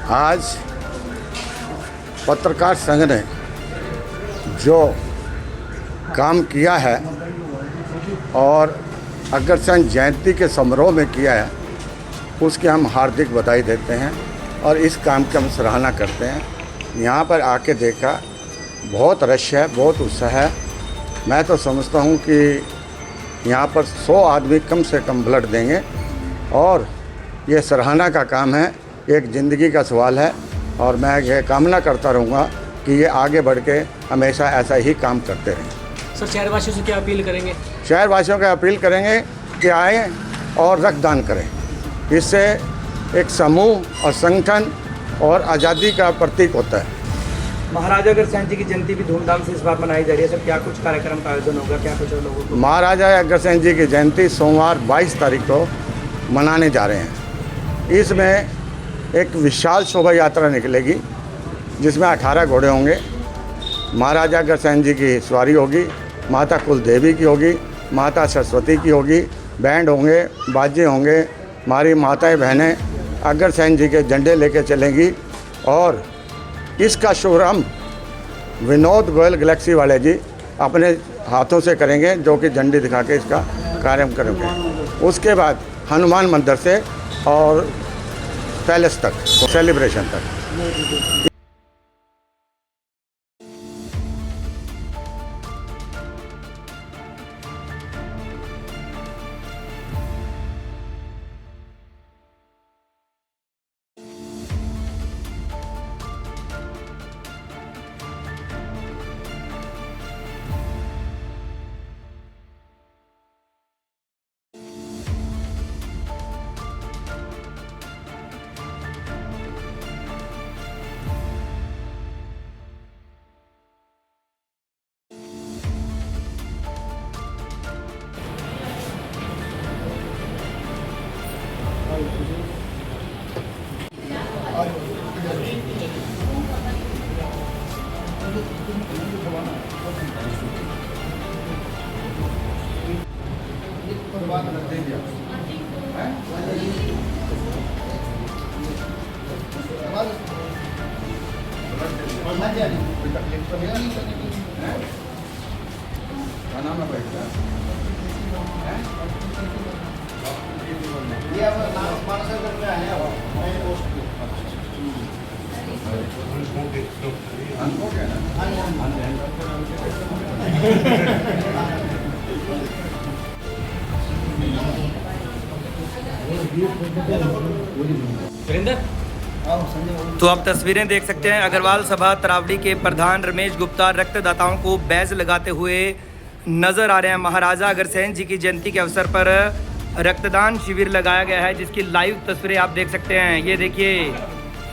आज पत्रकार संघ ने जो काम किया है और अग्रसेन जयंती के समारोह में किया है, उसकी हम हार्दिक बधाई देते हैं और इस काम की हम सराहना करते हैं। यहाँ पर आके देखा, बहुत रश है, बहुत उत्साह है। मैं तो समझता हूँ कि यहाँ पर 100 आदमी कम से कम ब्लड देंगे और ये सराहना का काम है, एक ज़िंदगी का सवाल है और मैं ये कामना करता रहूँगा कि ये आगे बढ़ के हमेशा ऐसा ही काम करते रहें। सर, शहरवासियों से क्या अपील करेंगे? शहरवासियों का अपील करेंगे कि आएँ और रक्तदान करें। इससे एक समूह और संगठन और आज़ादी का प्रतीक होता है। महाराजा अग्रसेन जी की जयंती भी धूमधाम से इस बार मनाई जा रही है सर, क्या कुछ कार्यक्रम का आयोजन होगा, क्या कुछ लोगों को? महाराजा अग्रसेन जी की जयंती सोमवार 22 तारीख को मनाने जा रहे हैं। इसमें एक विशाल शोभा यात्रा निकलेगी जिसमें 18 घोड़े होंगे। महाराजा अग्रसेन जी की सवारी होगी, माता कुलदेवी की होगी, माता सरस्वती की होगी, बैंड होंगे, बाजे होंगे। हमारी माताएं बहनें अग्रसेन जी के झंडे लेके चलेंगी और इसका शुभारंभ विनोद गोयल गैलेक्सी वाले जी अपने हाथों से करेंगे, जो कि झंडी दिखा के इसका कार्यक्रम करेंगे। उसके बाद हनुमान मंदिर से और पैलेस तक, सेलिब्रेशन तक। तो आप तस्वीरें देख सकते हैं, अग्रवाल सभा तरावड़ी के प्रधान रमेश गुप्ता रक्तदाताओं को बैज लगाते हुए नजर आ रहे हैं। महाराजा अग्रसेन जी की जयंती के अवसर पर रक्तदान शिविर लगाया गया है, जिसकी लाइव तस्वीरें आप देख सकते हैं। ये देखिए,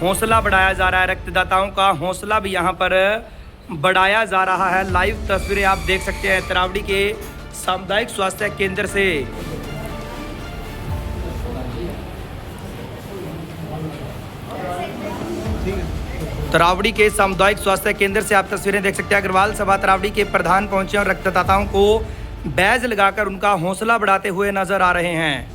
हौसला बढ़ाया जा रहा है, रक्तदाताओं का हौसला भी यहाँ पर बढ़ाया जा रहा है। लाइव तस्वीरें आप देख सकते हैं तरावड़ी के सामुदायिक स्वास्थ्य केंद्र से। तरावड़ी के सामुदायिक स्वास्थ्य केंद्र से आप तस्वीरें देख सकते हैं। अग्रवाल सभा तरावड़ी के प्रधान पहुंचे और रक्तदाताओं को बैज लगाकर उनका हौसला बढ़ाते हुए नजर आ रहे हैं।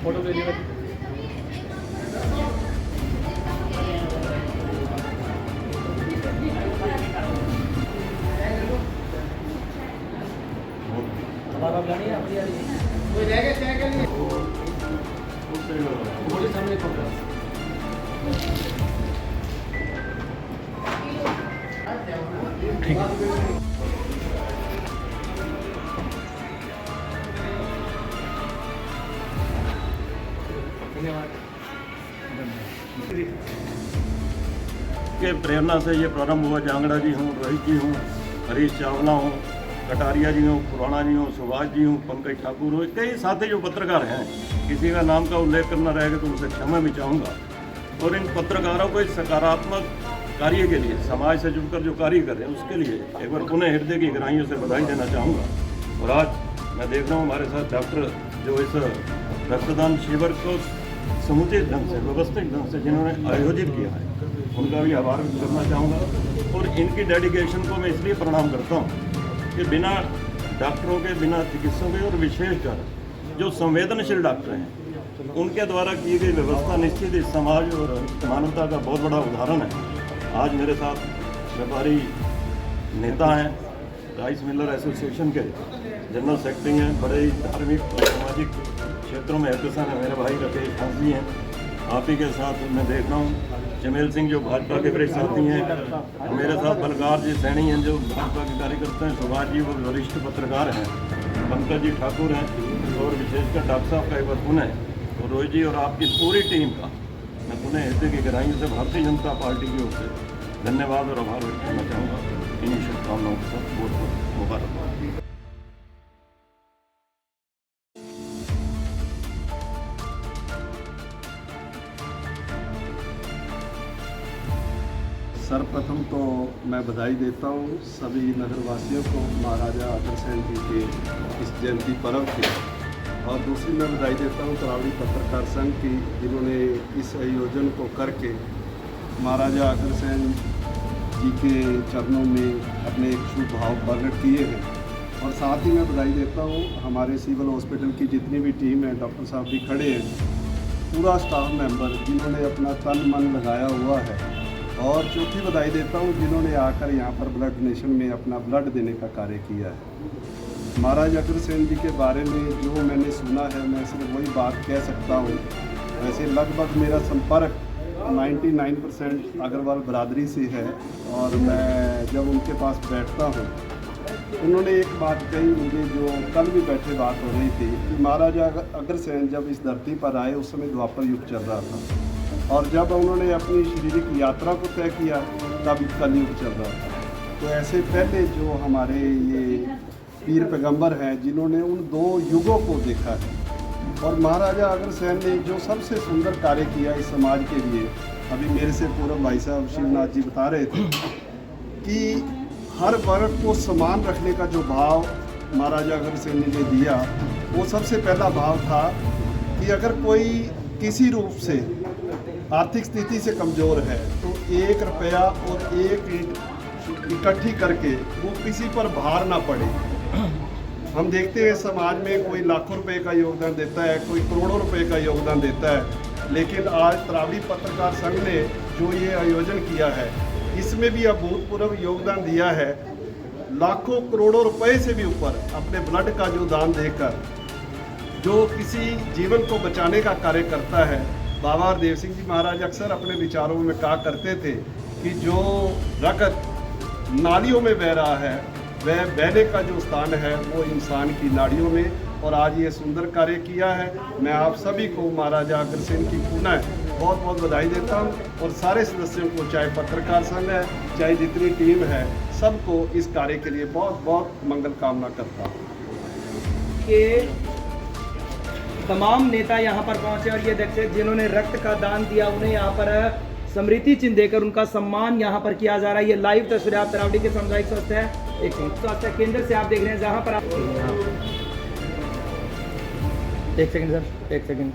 फोटो ले लीजिए। के प्रेरणा से ये प्रारंभ हुआ। जांगड़ा जी हूँ, रोहित जी हूँ, हरीश चावला हूँ, कटारिया जी हूँ, खुराना जी हूँ, सुभाष जी हूँ, पंकज ठाकुर हो, कई साथी जो पत्रकार हैं, किसी का नाम का उल्लेख करना रहेगा तो उनसे क्षमा भी चाहूँगा। और इन पत्रकारों को इस सकारात्मक कार्य के लिए, समाज से जुड़कर जो कार्य कर रहे हैं उसके लिए एक बार पुनः हृदय की गहराइयों से बधाई देना चाहूँगा। और आज मैं देख रहा हूँ हमारे साथ डॉक्टर जो इस रक्तदान शिविर को समुचित ढंग से, व्यवस्थित ढंग से जिन्होंने आयोजित किया है, उनका भी आभार व्यक्त करना चाहूँगा। और इनकी डेडिकेशन को मैं इसलिए प्रणाम करता हूँ कि बिना डॉक्टरों के, बिना चिकित्सकों के और विशेषकर जो संवेदनशील डॉक्टर हैं, उनके द्वारा की गई व्यवस्था निश्चित इस समाज और मानवता का बहुत बड़ा उदाहरण है। आज मेरे साथ व्यापारी नेता हैं, राइस मिलर एसोसिएशन के जनरल सेक्रेटरी हैं, बड़े ही धार्मिक और सामाजिक क्षेत्रों में अग्रसर हैं मेरे भाई राकेश हंस जी हैं। आप ही के साथ मैं देख रहा हूँ जमेल सिंह जो भाजपा के वरिष्ठ साथी हैं, मेरे साथ बलकार जी सैनी हैं जो भाजपा के कार्यकर्ता हैं, सुभाष जी वो वरिष्ठ पत्रकार हैं, पंकज जी ठाकुर हैं, और विशेषकर डॉक्टर साहब का एक बार पुनः, और रोहित जी और आपकी पूरी टीम का मैं पुनः हृदय की गहराइयों से भारतीय जनता पार्टी की ओर से धन्यवाद और आभार व्यक्त करना चाहूँगा। इन्हीं शुभकामनाओं के साथ बहुत बहुत मुबारकबाद। सर्वप्रथम तो मैं बधाई देता हूँ सभी नगरवासियों को महाराजा अग्रसेन जी के इस जयंती पर्व की, और दूसरी मैं बधाई देता हूँ तरावड़ी पत्रकार संघ की, जिन्होंने इस आयोजन को करके महाराजा अग्रसेन जी के चरणों में अपने एक शुभ भाव प्रकट किए हैं। और साथ ही मैं बधाई देता हूँ हमारे सिविल हॉस्पिटल की जितनी भी टीम है, डॉक्टर साहब भी खड़े हैं, पूरा स्टाफ मेंबर जिन्होंने अपना तन मन लगाया हुआ है। और चौथी बधाई देता हूँ जिन्होंने आकर यहाँ पर ब्लड डोनेशन में अपना ब्लड देने का कार्य किया है। महाराजा अग्रसेन जी के बारे में जो मैंने सुना है, मैं सिर्फ वही बात कह सकता हूँ। वैसे लगभग मेरा संपर्क 99% अग्रवाल बरादरी से है, और मैं जब उनके पास बैठता हूँ, उन्होंने एक बात कही मुझे, जो कल भी बैठे बात हो रही थी, कि महाराजा अग्रसेन जब इस धरती पर आए उस समय द्वापर युग चल रहा था, और जब उन्होंने अपनी शारीरिक यात्रा को तय किया तब कलयुग चल रहा था। तो ऐसे पहले जो हमारे ये पीर पैगंबर हैं, जिन्होंने उन दो युगों को देखा है, और महाराजा अग्रसेन ने जो सबसे सुंदर कार्य किया इस समाज के लिए, अभी मेरे से पूर्व भाई साहब शिवनाथ जी बता रहे थे कि हर वर्ग को समान रखने का जो भाव महाराजा अग्रसेन ने दिया, वो सबसे पहला भाव था कि अगर कोई किसी रूप से आर्थिक स्थिति से कमज़ोर है तो 1 रुपया और 1 ईंट इकट्ठी करके वो किसी पर भार ना पड़े। हम देखते हैं समाज में कोई लाखों रुपए का योगदान देता है, कोई करोड़ों रुपए का योगदान देता है, लेकिन आज तरावड़ी पत्रकार संघ ने जो ये आयोजन किया है, इसमें भी अभूतपूर्व योगदान दिया है। लाखों करोड़ों रुपए से भी ऊपर अपने ब्लड का जो दान देकर जो किसी जीवन को बचाने का कार्य करता है। बाबा हरदेव सिंह जी महाराज अक्सर अपने विचारों में कहा करते थे कि जो रगत नालियों में बह रहा है, वह बहने का जो स्थान है वो इंसान की नाड़ियों में, और आज ये सुंदर कार्य किया है। मैं आप सभी को महाराजा अग्रसेन की पुनः बहुत बहुत बधाई देता हूँ, और सारे सदस्यों को, चाहे पत्रकार संघ है, चाहे जितनी टीम है, सबको इस कार्य के लिए बहुत बहुत मंगल कामना करता हूँ। तमाम नेता यहाँ पर पहुंचे, और ये देखते जिन्होंने रक्त का दान दिया उन्हें यहाँ पर स्मृति चिन्ह देकर उनका सम्मान यहाँ पर किया जा रहा है। ये लाइव तस्वीर आप तरावड़ी के सामुदायिक स्वास्थ्य केंद्र से आप देख रहे हैं, जहाँ पर आप एक सेकंड सर, एक सेकंड।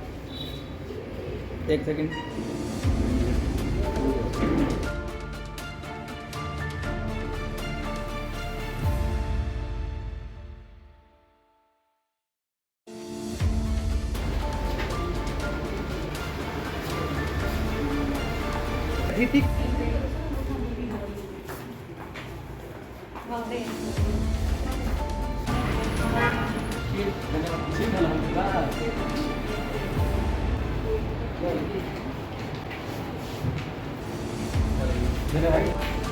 धन्यवाद।